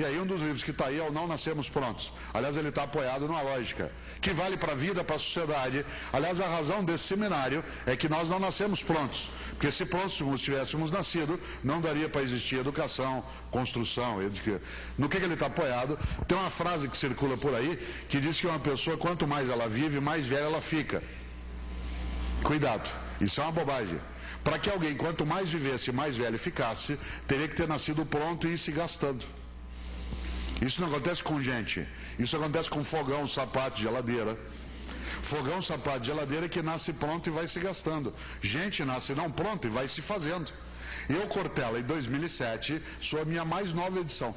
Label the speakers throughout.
Speaker 1: E aí um dos livros que está aí é o Não Nascemos Prontos. Aliás, ele está apoiado numa lógica que vale para a vida, para a sociedade. Aliás, a razão desse seminário é que nós não nascemos prontos. Porque se prontos tivéssemos nascido, não daria para existir educação, construção. No que ele está apoiado? Tem uma frase que circula por aí que diz que uma pessoa, quanto mais ela vive, mais velha ela fica. Cuidado, isso é uma bobagem. Para que alguém, quanto mais vivesse, mais velho ficasse, teria que ter nascido pronto e ir se gastando. Isso não acontece com gente, isso acontece com fogão, sapato, geladeira. Fogão, sapato, geladeira que nasce pronto e vai se gastando. Gente nasce não pronto e vai se fazendo. Eu, Cortella, em 2007, sou a minha mais nova edição.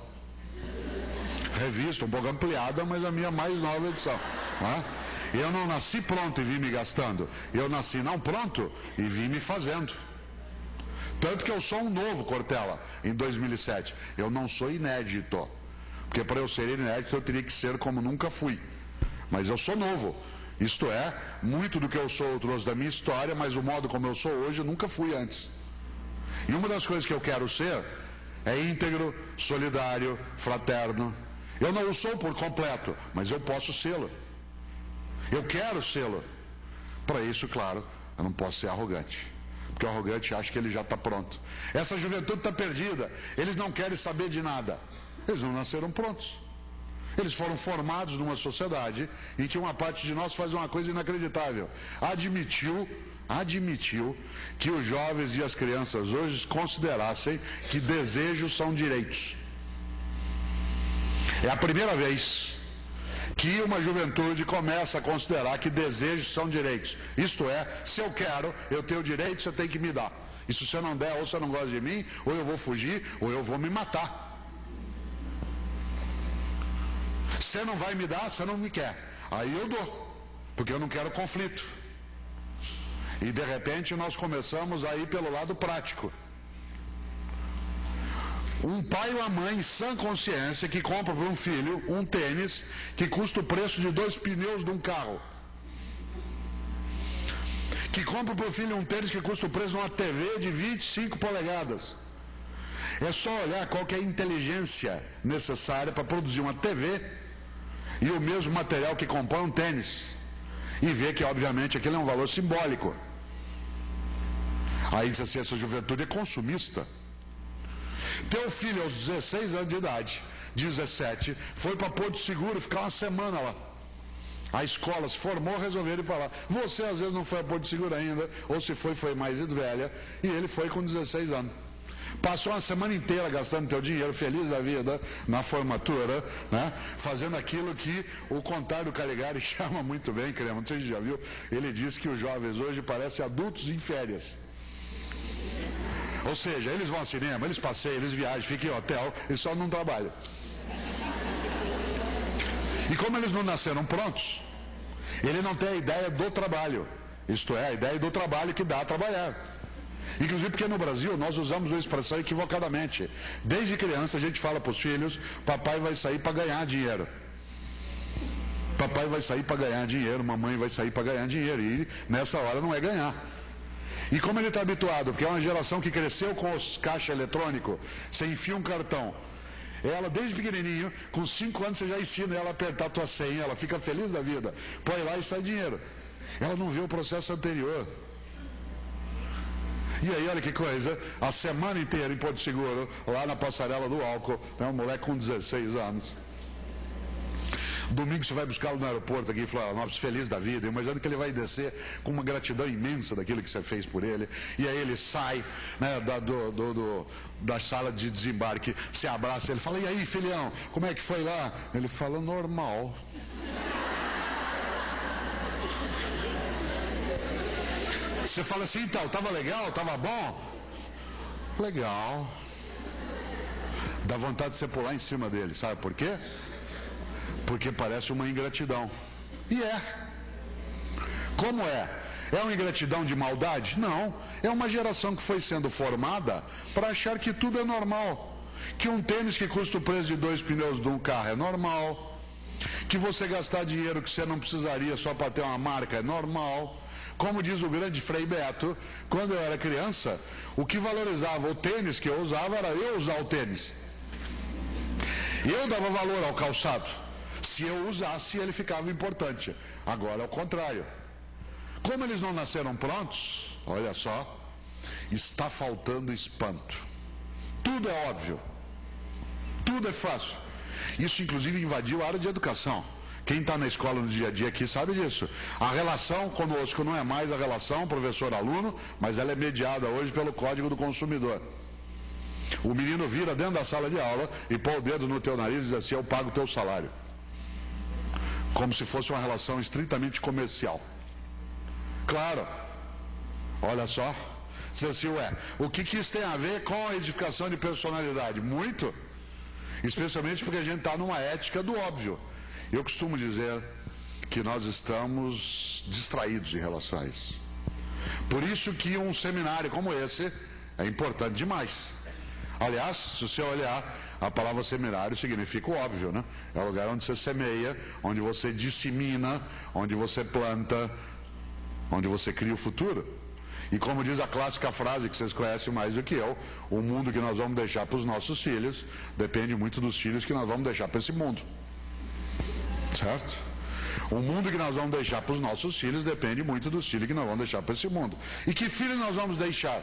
Speaker 1: Revista, um pouco ampliada, mas a minha mais nova edição. Eu não nasci pronto e vim me gastando. Eu nasci não pronto e vim me fazendo. Tanto que eu sou um novo Cortella, em 2007. Eu não sou inédito. Porque para eu ser inédito eu teria que ser como nunca fui. Mas eu sou novo. Isto é, muito do que eu sou eu trouxe da minha história, mas o modo como eu sou hoje eu nunca fui antes. E uma das coisas que eu quero ser é íntegro, solidário, fraterno. Eu não o sou por completo, mas eu posso sê-lo. Eu quero sê-lo. Para isso, claro, eu não posso ser arrogante. Porque o arrogante acha que ele já está pronto. Essa juventude está perdida. Eles não querem saber de nada. Eles não nasceram prontos. Eles foram formados numa sociedade em que uma parte de nós faz uma coisa inacreditável. Admitiu que os jovens e as crianças hoje considerassem que desejos são direitos. É a primeira vez que uma juventude começa a considerar que desejos são direitos. Isto é, se eu quero, eu tenho direito, você tem que me dar. E se você não der, ou você não gosta de mim, ou eu vou fugir, ou eu vou me matar. Você não vai me dar, você não me quer. Aí eu dou, porque eu não quero conflito. E de repente nós começamos a ir pelo lado prático. Um pai e uma mãe sã consciência que compra para um filho um tênis que custa o preço de 2 pneus de um carro. Que compra para o filho um tênis que custa o preço de uma TV de 25 polegadas. É só olhar qual que é a inteligência necessária para produzir uma TV e o mesmo material que compõe um tênis. E ver que, obviamente, aquilo é um valor simbólico. Aí diz assim, essa juventude é consumista. Teu filho aos 16 anos de idade, 17, foi para Porto Seguro ficar uma semana lá. A escola se formou, resolveram ir para lá. Você às vezes não foi a Porto Seguro ainda, ou se foi mais velha, e ele foi com 16 anos. Passou uma semana inteira gastando teu dinheiro, feliz da vida, na formatura, né? Fazendo aquilo que o Contar do Caligari chama muito bem, crema, não sei se já viu, ele diz que os jovens hoje parecem adultos em férias. Ou seja, eles vão ao cinema, eles passeiam, eles viajam, ficam em hotel, eles só não trabalham. E como eles não nasceram prontos, ele não tem a ideia do trabalho. Isto é, a ideia do trabalho que dá a trabalhar. Inclusive porque no Brasil nós usamos uma expressão equivocadamente. Desde criança a gente fala para os filhos, papai vai sair para ganhar dinheiro. Papai vai sair para ganhar dinheiro, mamãe vai sair para ganhar dinheiro. E nessa hora não é ganhar. E como ele está habituado, porque é uma geração que cresceu com os caixa eletrônico, você enfia um cartão. Ela, desde pequenininho, com 5 anos você já ensina ela a apertar a tua senha, ela fica feliz da vida. Põe lá e sai dinheiro. Ela não vê o processo anterior. E aí, olha que coisa, a semana inteira em Porto Seguro, lá na passarela do álcool, né, um moleque com 16 anos. Domingo você vai buscá-lo no aeroporto aqui em Florianópolis, feliz da vida, imaginando que ele vai descer com uma gratidão imensa daquilo que você fez por ele. E aí ele sai, né, da sala de desembarque, se abraça, ele fala, e aí filhão, como é que foi lá? Ele fala, normal. Você fala assim, então, estava legal, estava bom? Legal. Dá vontade de você pular em cima dele, sabe por quê? Porque parece uma ingratidão. E é. Como é? É uma ingratidão de maldade? Não. É uma geração que foi sendo formada para achar que tudo é normal. Que um tênis que custa o preço de 2 pneus de um carro é normal. Que você gastar dinheiro que você não precisaria só para ter uma marca é normal. Como diz o grande Frei Beto, quando eu era criança, o que valorizava o tênis que eu usava era eu usar o tênis. Eu dava valor ao calçado. Se eu usasse, ele ficava importante. Agora é o contrário. Como eles não nasceram prontos, olha só, está faltando espanto. Tudo é óbvio. Tudo é fácil. Isso inclusive invadiu a área de educação. Quem está na escola no dia a dia aqui sabe disso. A relação conosco não é mais a relação professor-aluno, mas ela é mediada hoje pelo Código do Consumidor. O menino vira dentro da sala de aula e põe o dedo no teu nariz e diz assim: eu pago o teu salário. Como se fosse uma relação estritamente comercial. Claro. Olha só. Diz assim, o que isso tem a ver com a edificação de personalidade? Muito. Especialmente porque a gente está numa ética do óbvio. Eu costumo dizer que nós estamos distraídos em relação a isso. Por isso que um seminário como esse é importante demais. Aliás, se você olhar, a palavra seminário significa o óbvio, né? É o lugar onde você semeia, onde você dissemina, onde você planta, onde você cria o futuro. E como diz a clássica frase que vocês conhecem mais do que eu, o mundo que nós vamos deixar para os nossos filhos depende muito dos filhos que nós vamos deixar para esse mundo. Certo? O mundo que nós vamos deixar para os nossos filhos depende muito dos filhos que nós vamos deixar para esse mundo. E que filho nós vamos deixar?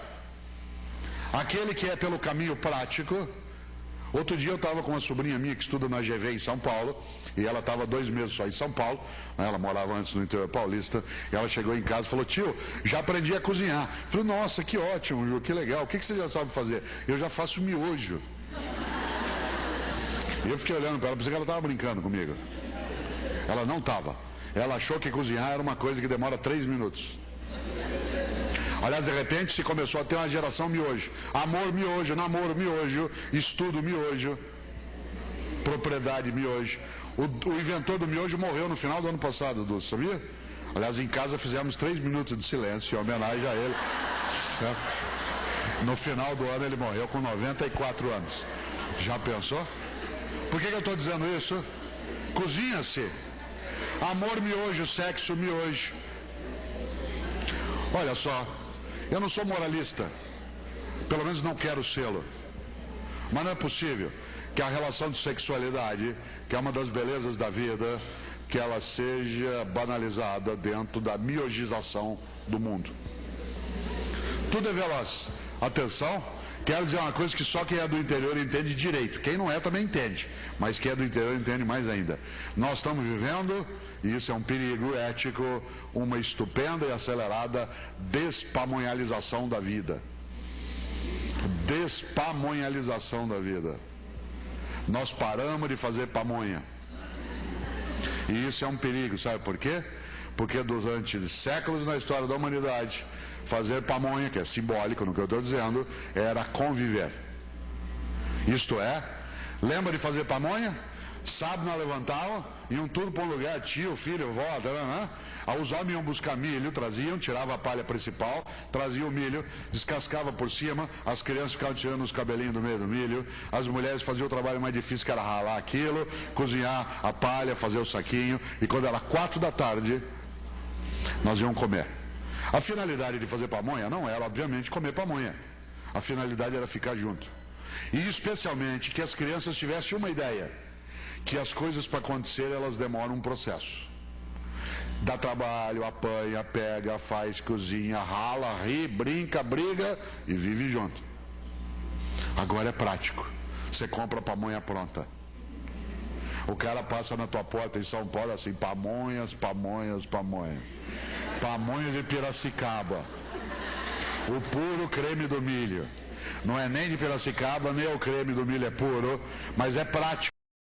Speaker 1: Aquele que é pelo caminho prático. Outro dia eu estava com uma sobrinha minha que estuda na GV em São Paulo, e ela estava 2 meses só em São Paulo, né? Ela morava antes no interior paulista, e ela chegou em casa e falou: tio, já aprendi a cozinhar. Eu falei: nossa, que ótimo, Ju, que legal, o que você já sabe fazer? Eu já faço miojo. E eu fiquei olhando para ela, pensei que ela estava brincando comigo. Ela não estava. Ela achou que cozinhar era uma coisa que demora 3 minutos. Aliás, de repente se começou a ter uma geração miojo. Amor miojo, namoro miojo, estudo miojo, propriedade miojo. O inventor do miojo morreu no final do ano passado, Dulce, sabia? Aliás, em casa fizemos 3 minutos de silêncio em homenagem a ele. Certo? No final do ano ele morreu com 94 anos. Já pensou? Por que eu estou dizendo isso? Cozinha-se. Amor miojo, sexo miojo. Olha só, eu não sou moralista, pelo menos não quero sê-lo, mas não é possível que a relação de sexualidade, que é uma das belezas da vida, que ela seja banalizada dentro da miogização do mundo. Tudo é veloz. Atenção, quero dizer uma coisa que só quem é do interior entende direito. Quem não é também entende, mas quem é do interior entende mais ainda. Nós estamos vivendo, e isso é um perigo ético, uma estupenda e acelerada despamonhalização da vida. Despamonhalização da vida. Nós paramos de fazer pamonha. E isso é um perigo, sabe por quê? Porque durante séculos na história da humanidade, fazer pamonha, que é simbólico no que eu estou dizendo, era conviver. Isto é, lembra de fazer pamonha? Sábado nós levantávamos, iam tudo para um lugar, tio, filho, vó, né? Os homens iam buscar milho, traziam, tirava a palha principal, traziam o milho, descascava por cima, as crianças ficavam tirando os cabelinhos do meio do milho, as mulheres faziam o trabalho mais difícil, que era ralar aquilo, cozinhar a palha, fazer o saquinho, e quando era 4 da tarde, nós íamos comer. A finalidade de fazer pamonha não era, obviamente, comer pamonha. A finalidade era ficar junto. E especialmente que as crianças tivessem uma ideia, que as coisas para acontecer, elas demoram um processo. Dá trabalho, apanha, pega, faz, cozinha, rala, ri, brinca, briga e vive junto. Agora é prático. Você compra a pamonha pronta. O cara passa na tua porta em São Paulo assim: pamonhas, pamonhas, pamonhas. Pamonha de Piracicaba. O puro creme do milho. Não é nem de Piracicaba, nem o creme do milho é puro, mas é prático.